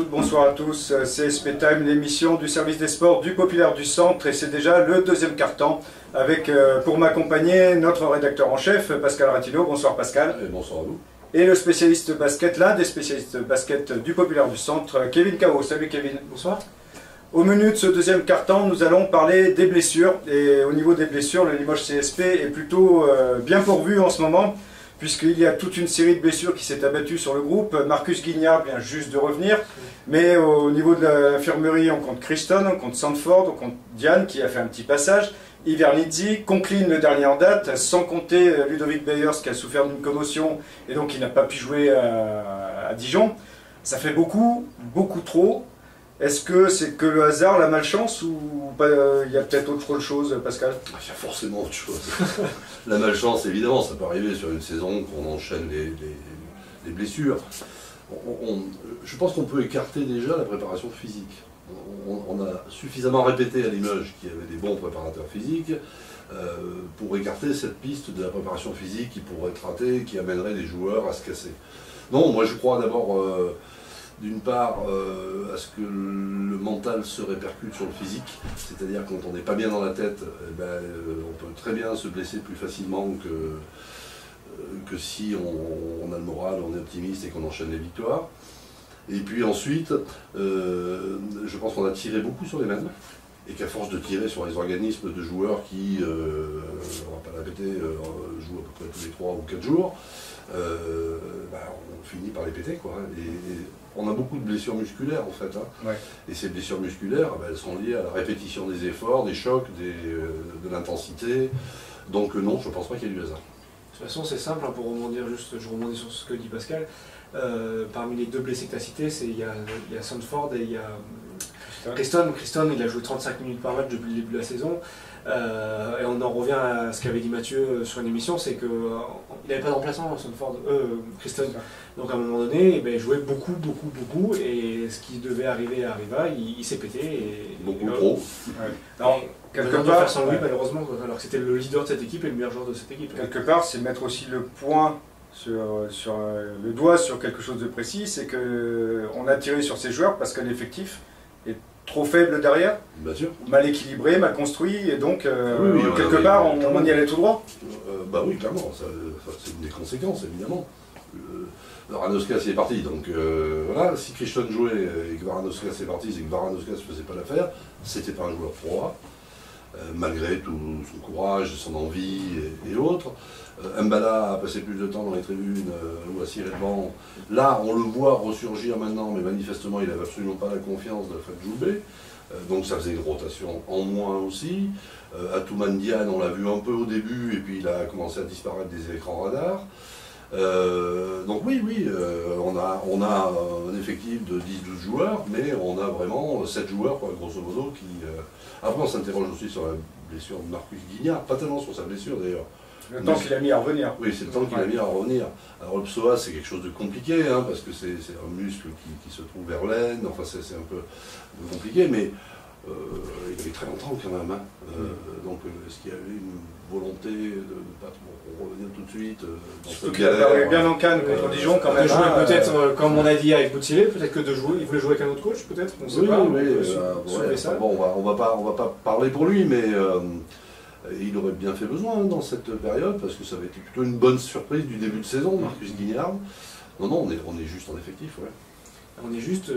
toutes, bonsoir à tous. C'est SP Time, l'émission du service des sports du Populaire du Centre, et c'est déjà le deuxième quart-temps avec, pour m'accompagner, notre rédacteur en chef, Pascal Ratillo. Bonsoir Pascal. Et bonsoir à vous. Et le spécialiste basket, l'un des spécialistes basket du Populaire du Centre, Kevin Cao. Salut Kevin. Bonsoir. Au menu de ce deuxième quart-temps, nous allons parler des blessures. Et au niveau des blessures, le Limoges CSP est plutôt bien pourvu en ce moment, puisqu'il y a toute une série de blessures qui s'est abattue sur le groupe. Marcus Guignard vient juste de revenir, mais au niveau de l'infirmerie, on compte Christon, on compte Sandford, on compte Diane qui a fait un petit passage, Ivernizzi, Conklin le dernier en date, sans compter Ludovic Beyers qui a souffert d'une commotion et donc il n'a pas pu jouer à Dijon. Ça fait beaucoup, beaucoup trop. Est-ce que c'est que le hasard, la malchance, ou il y a peut-être autre chose, Pascal? Il y a forcément autre chose. La malchance, évidemment, ça peut arriver sur une saison qu'on enchaîne les blessures. Je pense qu'on peut écarter déjà la préparation physique. On a suffisamment répété à Limoges qu'il y avait des bons préparateurs physiques pour écarter cette piste de la préparation physique qui pourrait être ratée, qui amènerait les joueurs à se casser. Non, moi je crois d'abord... d'une part, à ce que le mental se répercute sur le physique, c'est-à-dire quand on n'est pas bien dans la tête, on peut très bien se blesser plus facilement que si on a le moral, on est optimiste et qu'on enchaîne les victoires. Et puis ensuite, je pense qu'on a tiré beaucoup sur les mêmes, et qu'à force de tirer sur les organismes de joueurs qui, on va pas le répéter, jouent à peu près tous les 3 ou 4 jours, on finit par les péter, quoi. Et on a beaucoup de blessures musculaires en fait, hein. Ouais. Et ces blessures musculaires, elles sont liées à la répétition des efforts, des chocs, de l'intensité. Donc non, je ne pense pas qu'il y ait du hasard. De toute façon, c'est simple, hein, pour rebondir, je rebondis sur ce que dit Pascal. Parmi les deux blessés que tu as cités, il y a Sandford et il y a Christon. Christon, il a joué 35 minutes par match depuis le début de la saison. Et on en revient à ce qu'avait dit Mathieu sur une émission, c'est qu'il n'avait pas de remplaçant, Christon. Donc à un moment donné, il jouait beaucoup, et ce qui devait arriver arriva, il s'est pété. Et, beaucoup trop. Ouais. Alors, quelque part, faire sans lui, malheureusement, alors que c'était le leader de cette équipe et le meilleur joueur de cette équipe. Quelque part, c'est mettre aussi le point sur le doigt sur quelque chose de précis, c'est qu'on a tiré sur ces joueurs parce que l'effectif est trop faible derrière, Bien sûr. mal équilibré, mal construit, et donc quelque oui, part on y allait tout droit. Oui, clairement, c'est une des conséquences évidemment. Varanoskas est parti, donc voilà, si Christon jouait et que Varanoskas est parti, c'est que Varanoskas ne faisait pas l'affaire, c'était pas un joueur pro A, malgré tout son courage, son envie et autres. Mbala a passé plus de temps dans les tribunes ou à cirer le banc. Là, on le voit ressurgir maintenant, mais manifestement, il n'avait absolument pas la confiance de Fred Joubert. Donc ça faisait une rotation en moins aussi. Atoumane Diane, on l'a vu un peu au début, et puis il a commencé à disparaître des écrans radars. Donc oui, on a un effectif de 10-12 joueurs, mais on a vraiment 7 joueurs, quoi, grosso modo, qui... Après, on s'interroge aussi sur la blessure de Marcus Guignard, pas tellement sur sa blessure d'ailleurs. Le temps qu'il a mis à revenir. Oui, c'est le temps qu'il a mis à revenir. Alors le psoas, c'est quelque chose de compliqué, hein, parce que c'est un muscle qui se trouve vers l'aine, enfin c'est un peu compliqué, mais il avait très longtemps quand même. Hein. Donc est-ce qu'il y avait une volonté de ne pas revenir tout de suite dans Surtout qu'il avait bien en canne contre Dijon quand même. Peut-être, comme on a dit avec Boutilé, peut-être que de jouer, il voulait jouer avec un autre coach, peut-être, on ne sait pas. Bon, on va pas parler pour lui, mais il aurait bien fait besoin dans cette période, parce que ça avait été plutôt une bonne surprise du début de saison, Marcus Guignard. Non, on est juste en effectif, ouais. On est juste,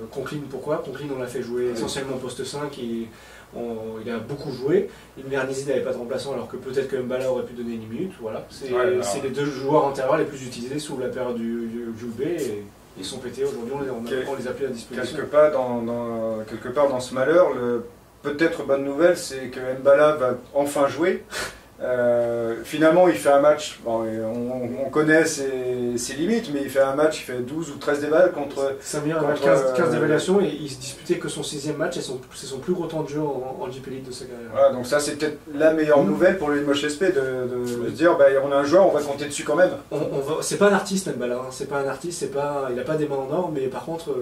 Conklin, pourquoi? Conklin, on l'a fait jouer essentiellement au poste 5, il a beaucoup joué. Ivernizzi n'avait pas de remplaçant, alors que peut-être que Mbala aurait pu donner une minute. Voilà. C'est les deux joueurs antérieurs les plus utilisés sous la période du Joubert, et ils sont pétés. Aujourd'hui, on les a plus à disposition. Quelque part dans ce malheur, peut-être bonne nouvelle, c'est que Mbala va enfin jouer. Finalement, il fait un match, bon, on connaît ses limites, mais il fait un match, il fait 12 ou 13 déballes contre... 15 d'évaluation, et il se disputait que son 6e match, et c'est son plus gros temps de jeu en JP League de sa carrière. Voilà, donc ça c'est peut-être la meilleure nouvelle pour le Limoges SP, de se dire, on a un joueur, on va compter dessus quand même. C'est pas un artiste, Mbala, hein. C'est pas un artiste, il n'a pas des mains en or, mais par contre,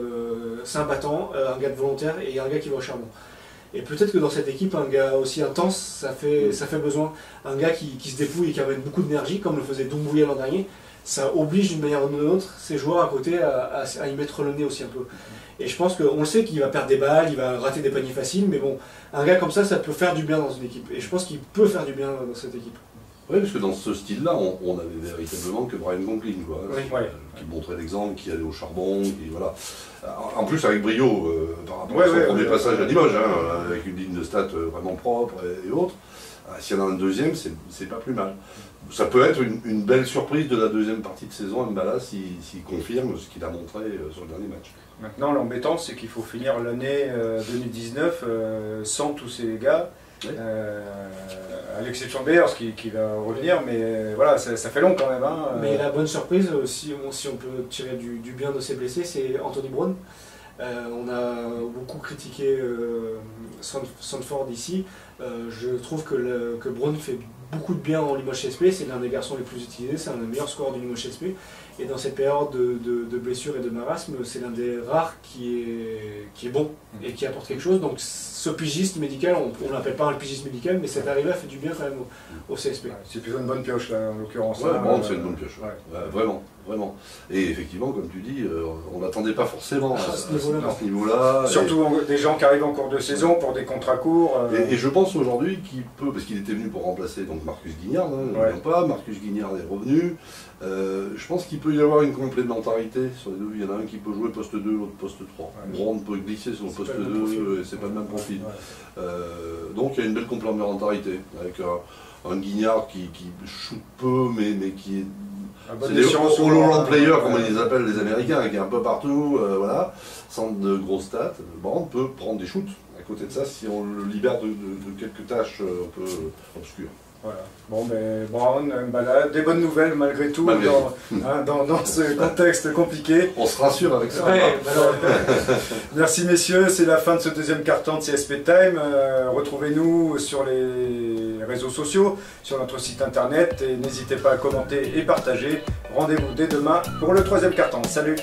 c'est un battant, un gars de volontaire, et un gars qui va au charbon. Et peut-être que dans cette équipe, un gars aussi intense, ça fait besoin. Un gars qui se dépouille et qui amène beaucoup d'énergie, comme le faisait Doumbouya l'an dernier. ça oblige d'une manière ou d'une autre ces joueurs à côté à y mettre le nez aussi un peu. Et je pense qu'on le sait qu'il va perdre des balles, il va rater des paniers faciles, mais bon, un gars comme ça peut faire du bien dans une équipe. Et je pense qu'il peut faire du bien dans cette équipe. Oui, parce que dans ce style-là, on avait véritablement que Brian Conklin, quoi, qui montrait l'exemple, qui allait au charbon, qui, voilà. En plus avec brio, par rapport à son premier passage à Limoges, avec une ligne de stats vraiment propre et autres. S'il y en a un deuxième, c'est pas plus mal. Ça peut être une belle surprise de la deuxième partie de saison, Mbala, s'il confirme ce qu'il a montré sur le dernier match. Maintenant, l'embêtant, c'est qu'il faut finir l'année 2019 sans tous ces gars. Oui. À l'exception de Beers qui va revenir, mais voilà, ça fait long quand même. Mais la bonne surprise, si on peut tirer du bien de ces blessés, c'est Anthony Brown. On a beaucoup critiqué Sandford ici. Je trouve que Brown fait beaucoup de bien en Limoges CSP, c'est l'un des garçons les plus utilisés, c'est un des meilleurs scores du Limoges CSP. Et dans cette période de blessure et de marasme, c'est l'un des rares qui est bon et qui apporte quelque chose. Donc ce pigiste médical, on ne l'appelle pas un pigiste médical, mais cette arrivée a fait du bien quand même au CSP. Ouais, c'est plutôt une bonne pioche là, en l'occurrence. Ouais, c'est une bonne pioche. Ouais. Vraiment, vraiment. Et effectivement, comme tu dis, on n'attendait pas forcément à ce niveau-là. Surtout des gens qui arrivent en cours de saison pour des contrats courts. Et je pense aujourd'hui qu'il peut, parce qu'il était venu pour remplacer donc Marcus Guignard, Marcus Guignard est revenu. Je pense qu'il peut y avoir une complémentarité sur les deux. Il y en a un qui peut jouer poste 2, l'autre poste 3. Brown peut glisser sur le poste 2, et c'est pas le même profil. Donc il y a une belle complémentarité avec un Guignard qui shoot peu, mais qui est. C'est des all-around players, comme ils les appellent les Américains, qui est un peu partout, voilà, sans de grosses stats. Brown peut prendre des shoots. À côté de ça, si on le libère de quelques tâches un peu obscures. Voilà. Bon, mais Brown, Mbala, des bonnes nouvelles malgré tout, dans ce contexte compliqué. On se rassure avec ça. Merci messieurs, c'est la fin de ce deuxième quart-temps de CSP Time. Retrouvez-nous sur les réseaux sociaux, sur notre site internet et n'hésitez pas à commenter et partager. Rendez-vous dès demain pour le troisième quart-temps. Salut!